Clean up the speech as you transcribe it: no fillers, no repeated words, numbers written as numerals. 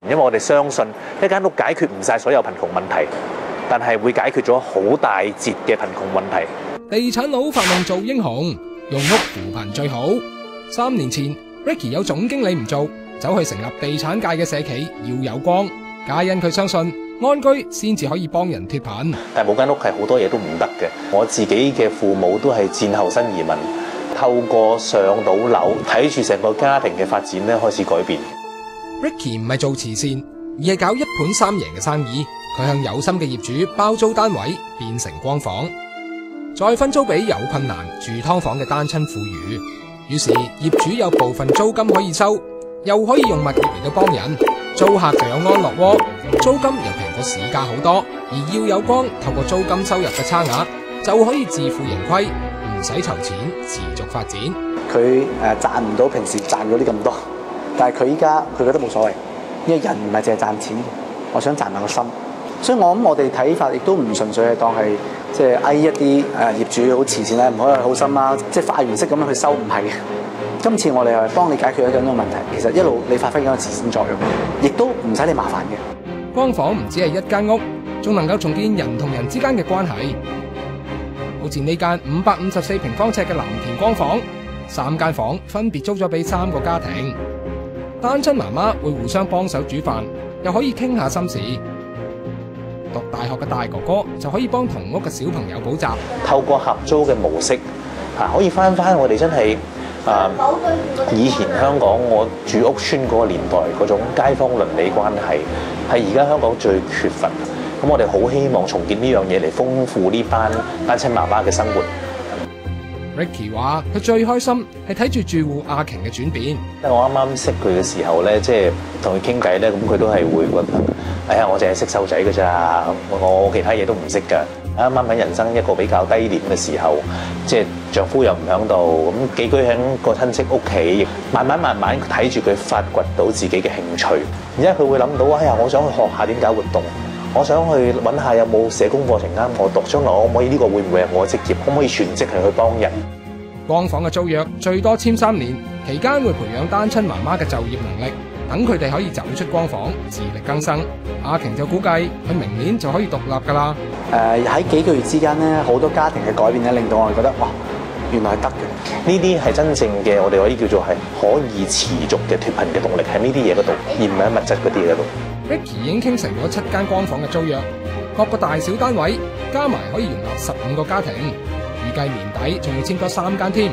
因為我哋相信一間屋解決唔晒所有貧窮問題，但係會解決咗好大截嘅貧窮問題。地產佬發夢做英雄，用屋扶貧最好。3年前 ，Ricky 有總經理唔做，走去成立地產界嘅社企要有光，皆因佢相信安居先至可以幫人脫貧。但係冇間屋係好多嘢都唔得嘅。我自己嘅父母都係戰後新移民，透過上到樓睇住成個家庭嘅發展咧開始改變。Ricky 唔係做慈善，而係搞一盤三贏嘅生意。佢向有心嘅業主包租單位，變成光房，再分租俾有困難住劏房嘅單親婦孺。於是業主有部分租金可以收，又可以用物業嚟到幫人，租客就有安樂窩，租金又平過市價好多。而要有光透過租金收入嘅差額，就可以自負盈虧，唔使籌錢，持續發展。佢賺唔到平時賺嗰啲咁多，但係佢依家佢覺得冇所謂，因為人唔係淨係賺錢，我想賺埋個心。所以我諗我哋睇法亦都唔純粹係當係即係嗌一啲業主好慈善咧，唔可以好心啦，即係化緣式咁樣去收，唔係嘅。今次我哋係幫你解決緊個問題，其實一路你發揮緊個慈善作用，亦都唔使你麻煩嘅。光房唔止係一間屋，仲能夠重建人同人之間嘅關係。好似呢間554平方尺嘅藍田光房，3間房分別租咗俾3個家庭，單親媽媽會互相幫手煮飯，又可以傾下心事。讀大學嘅大哥哥就可以幫同屋嘅小朋友補習。透過合租嘅模式，可以翻我哋真係以前香港我住屋村嗰個年代嗰種街坊鄰里關係，係而家香港最缺乏。咁我哋好希望重建呢樣嘢嚟豐富呢班單親媽媽嘅生活。Ricky 話：佢最開心係睇住住戶阿瓊嘅轉變。我啱啱識佢嘅時候咧，即係同佢傾偈咧，咁佢都係會覺得，哎呀，我淨係識收仔㗎咋，我其他嘢都唔識㗎。啱啱喺人生一個比較低點嘅時候，即係丈夫又唔喺度，咁寄居喺個親戚屋企，慢慢睇住佢發掘到自己嘅興趣。而家佢會諗到，哎呀，我想去學下點搞活動。我想去揾下有冇社工課程啱我讀，將來我可唔可以呢個會唔會係我嘅職業？可唔可以全職係去幫人？光房嘅租約最多簽3年，期間會培養單親媽媽嘅就業能力，等佢哋可以走出光房，自力更生。阿瓊就估計佢明年就可以獨立㗎啦。喺幾個月之間咧，好多家庭嘅改變咧，令到我哋覺得哇，原來係得嘅。呢啲係真正嘅，我哋可以叫做係可以持續嘅脫貧嘅動力，喺呢啲嘢嗰度，而唔係喺物質嗰啲嘢嗰度。Ricky 已經傾成咗7間光房嘅租約，各個大小單位加埋可以容納15個家庭，預計年底仲要簽多3間添。